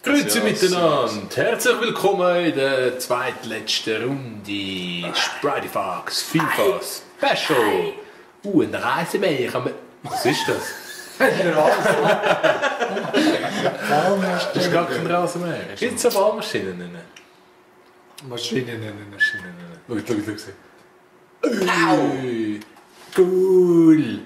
Grüezi miteinander, herzlich willkommen in der zweitletzten Runde Sprite Fox FIFA Special. Ein Reisemeier. Was ist das? Das ist gar kein Rasenmäher. Gibt es eine Ballmaschine? Maschinen. Schau. Cool.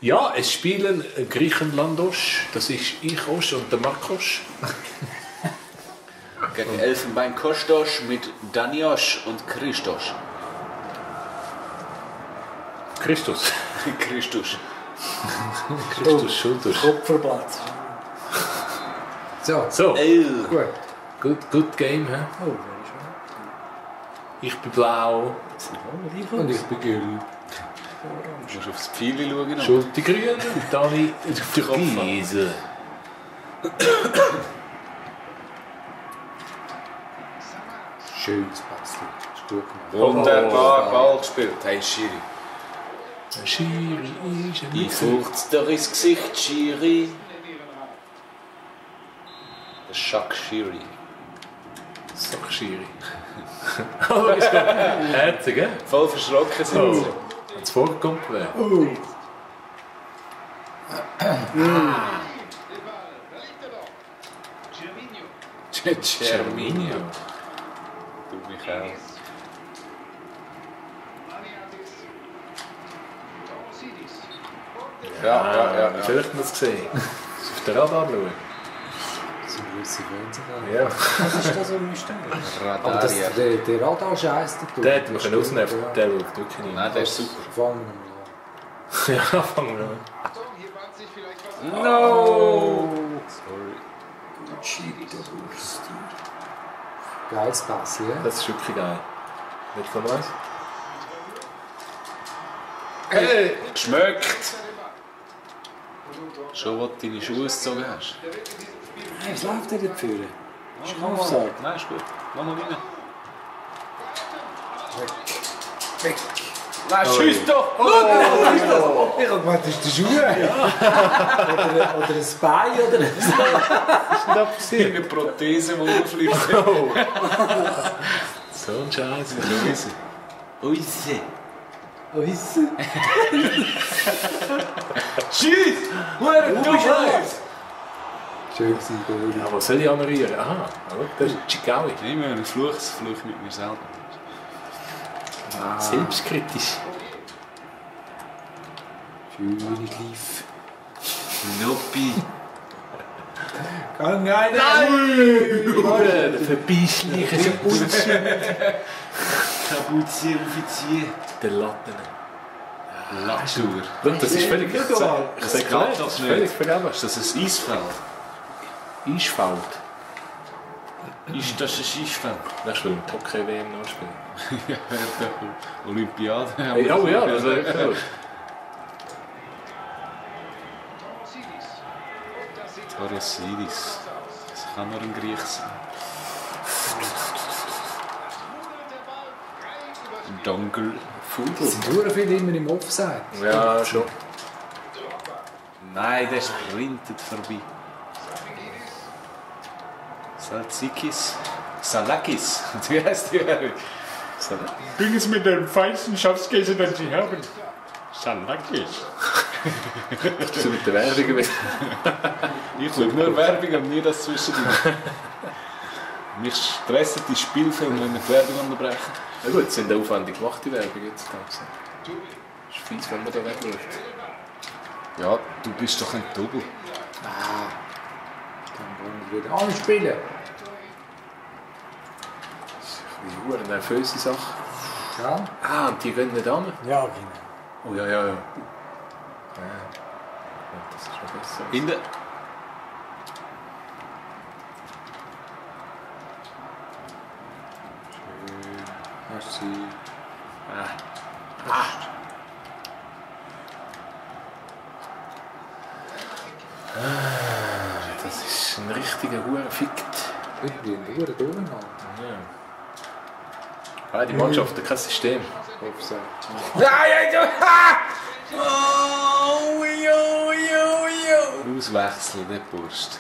Ja, es spielen Griechenlandosch, das ist ich Osch und der Markos. Gegen Elfenbein Kostos mit Danios und Christos. Christus. Christus. Christus Schulter. Kupferplatz. So, Gut. good game, hä? Oh, very Ich bin blau. schön. Und ich bin gelb. Du musst aufs Pfeile schauen. Schulter grün, Dani türkise. Schönes Passli. Ist gut gemacht. Wunderbar, Ball gespielt. Hey, Schiri. Schiri ist ein Ich furcht's doch ins Gesicht, Schiri. Der Jacques Schiri. Sack Schiri. Oh, ist gut. Herzig, gell? Voll verschrocken sind sie. Hat's vorgekommen wäre. Germinio. Du, Michael. Ja. Vielleicht muss es sehen. Auf den Radar schauen. So ein grosser Fernseher. Ja. Was ist das so ein Stein? Aber Radarier. der Radar scheißt da. Den hätten wir ausnehmen. Der schaut wirklich nicht. Nein, der ist super. Fangen wir Ja, fangen wir an. No! an. Geiles Passli, ja? Das ist wirklich geil. Willst du noch eins? Hey! Geschmeckt! Schon, wo du deine Schuhe gezogen hast. Hey, was läuft denn da vorne? Ist Kampfsack. Nein, ist gut. Mach mal rein. Weg. Nein, schieß doch! Was ist das? Ich hab gemeint, das ist der Schuh. Oder ein Bein oder so. Eine Prothese, die aufliegt. So ein Scheiß. Uise. Oh, ist sie? Schieß! Schön gewesen, Goal. Ja, was soll ich anmerieren? Aha, das ist Chigawi. Immer ein Fluch mit mir selber. Selbstkritisch. Schöne Schleif. Noppi. Gang rein! Der verbissliche Kabuzier Offizier. Der Latten. Latour. Das ist völlig... Ich sage geht das ist völlig vergeben. Ist das ein Eisfeld? Eisfeld. Ist das ein Eisfeld? Nächstes Mal im Hockey-WM noch spielen. Ja, der Olympiade. Hey, oh ja, das wäre cool. Torosidis. Das kann nur ein Griech sein. Dongle. Es sind sehr viele immer im Offside. Ja, schon. Nein, der sprintet vorbei. Salzikis. Salakis. Wie heißt die? Bringen Sie mir den feinsten Schafskäse, den Sie haben. Salakis. So mit der Werbung gewesen. Ich schaue nur Werbung und nie das zwischendrin. Mich stressen die Spielfilme, wenn wir die Werbung unterbrechen. Na gut, es sind aufwendig gemacht, die Werbung jetzt. Das ist fies, wenn man da wegschaut. Ja, du bist doch ein Double. Dann wollen wir wieder anspielen. Das ist eine verdammt nervöse Sache. Ja? Ah, und die gehen nicht an. Ja, genau. Oh ja. Ja, das ist schon besser. Hinten. Merci. Das ist ein richtiger Hurenfickt. Irgendwie ein guter Durchhalt. Ja. Beide Mannschaften, kein System. Offside. Auswechseln, der Burst.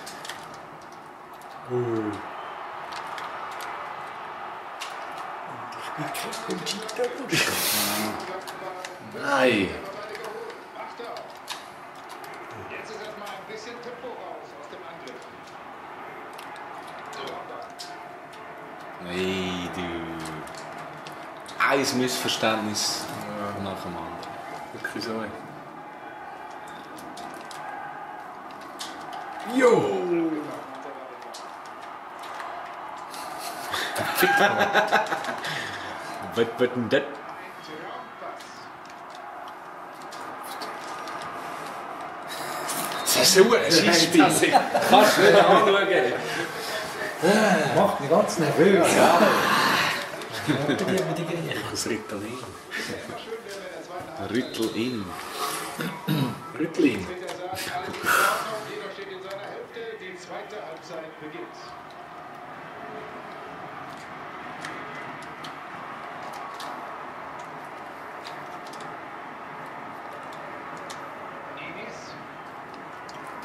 Nein. Jetzt ist erstmal ein bisschen Tempo raus aus dem Angriff. Hey, du. Ein Missverständnis nach dem anderen. Wirklich so. Jo! Was wird denn das? Das ist so ein Schießspiel. Kannst du nicht anschauen. Macht mich ganz nervös. Das Ritalin. Rüttel-in. Ritalin. Jeder steht in seiner Hälfte. Die zweite Halbzeit beginnt.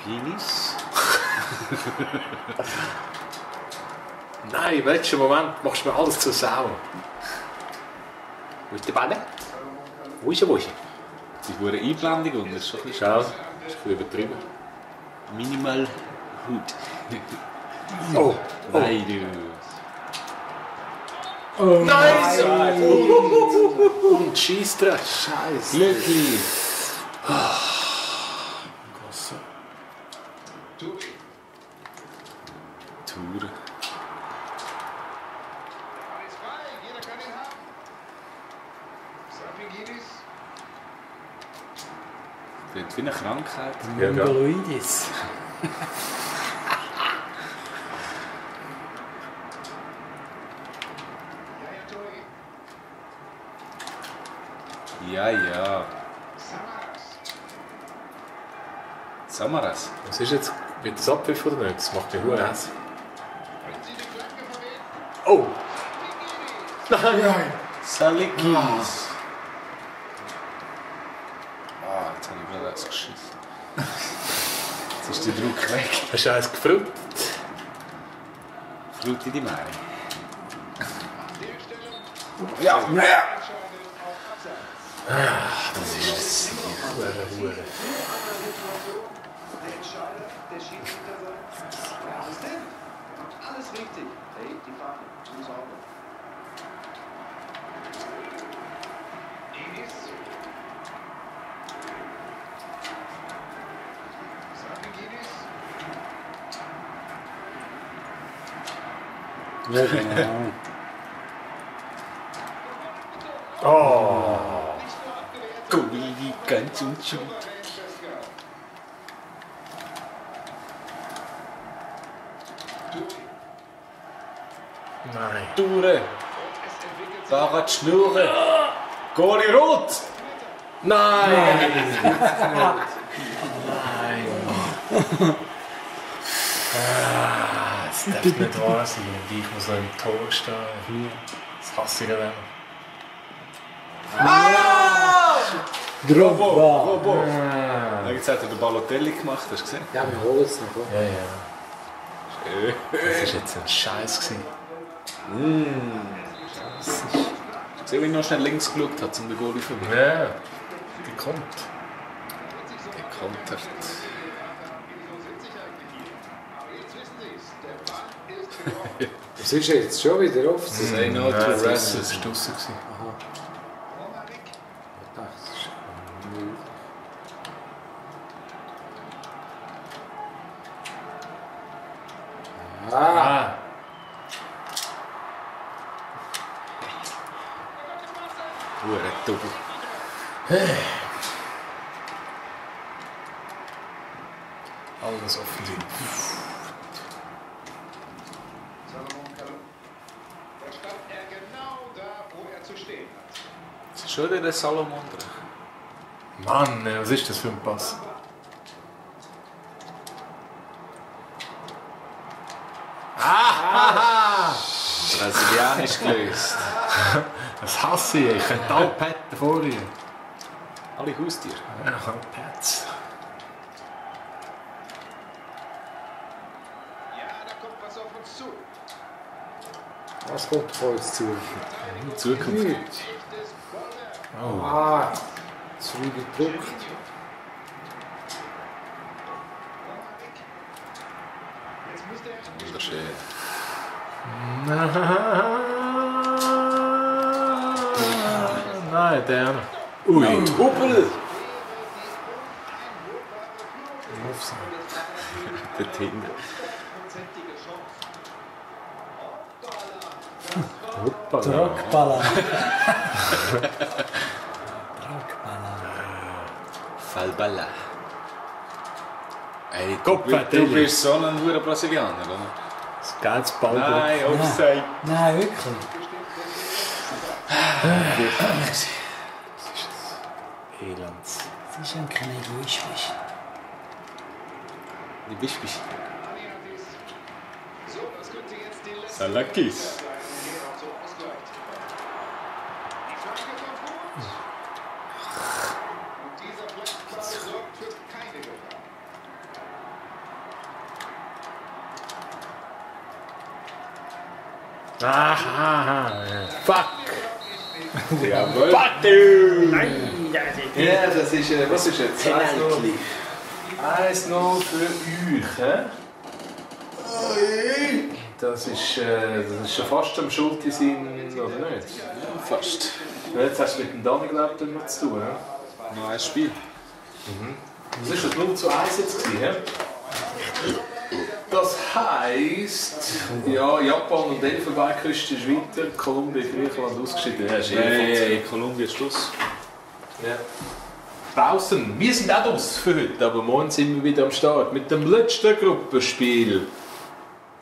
Penis. Nein, im letzten Moment machst du mir alles zur Sau. Wo ist der Ball? Wo ist er? Die hohe Einblendung, das ist schon ein bisschen Schau, das ist ein bisschen übertrieben. Minimal Hut. Oh, Nein, du. nice! Und schießt er. Scheiße. Glücklich. Tour. Ball ist frei. Jeder kann ihn haben. Safigiris. Das ist wie eine Krankheit. Ja, ja. Mongoloidis. Yaya Touré. Ja, ja. Samaras. Samaras. Was ist jetzt? Wird das abpfiffen oder nicht? Das macht mich verdammt hässlich. Wenn sie die Flanke verwählt. Oh! Nein! Salikis. Ah, jetzt habe ich wieder das geschissen. Jetzt ist der Druck weg. Hast du eins gefragt? Flut in die Meere. Ja. Ja. Das ist Hure. Der Entscheider, der Schiedsrichter sagt, Assistent, alles richtig. Er hebt die Fahne, zu sauber. Enis. Safigiris. Ja, genau. Oh! Goli, ganz und schön. Nein. Dure. Fahrrad schnurren. Goli rot. Nein! Das darf nicht wahr sein. Und ich muss noch im Tor stehen. Das hasse ich dann. Drogba. Robo. Jetzt hat er den Balotelli gemacht, hast du gesehen? Ja, wir holen es noch. Ja, ja. Das war jetzt ein Scheiß. Sieh, wie ich noch schnell links geschaut habe, um den Goalie zu verwirren. Ja, die kommt. Der kontert. Was ist jetzt schon wieder offen? Say no to Das war racism. draussen. Ah! Hure Double. Alles offensiv. Salomon Kalou. Da stand er genau da, wo er zu stehen hat. Das ist schon wieder der Salomon drin. Mann, was ist das für ein Pass? Brasilianisch gelöst. Das hasse ich. Ich könnte alle Patten vor ihr. Alle Haustiere. Ja, alle Pets. Ja, da kommt was auf Was kommt auf uns zu? Zukunft. Nichts. Ah, zu viel gedruckt. Wunderschön. Nein, der. Ui. Huppel! Der Tinder. Hoppala. Druckballer. Falballa. Ey, Kopfverteilung. du bist so ein guter Brasilianer, oder? Das geiles Ball. Nein, Offside. Nein, wirklich. Elends. Das ist ein kleiner Egoist. Die bist. Salakis. Aha. Fuck. Jawohl. Fuck you. Ja, das ist, was ist jetzt? 1-0 für euch, hä? Das ist schon fast am Schulti sein, oder nicht? Fast. Jetzt hast du mit dem Dani, glaube ich, damit zu tun. Noch ein Spiel. Was ist das 0:1 jetzt gewesen, hä? Das heisst, ja, Japan und Elfenbeinküste ist weiter, Kolumbien, Griechenland ausgeschieden. Ja, ist Hey, Kolumbien ist Schluss. Ja. Draußen, wir sind auch aus für heute, aber morgen sind wir wieder am Start mit dem letzten Gruppenspiel.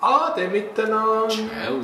Ade miteinander! Ciao.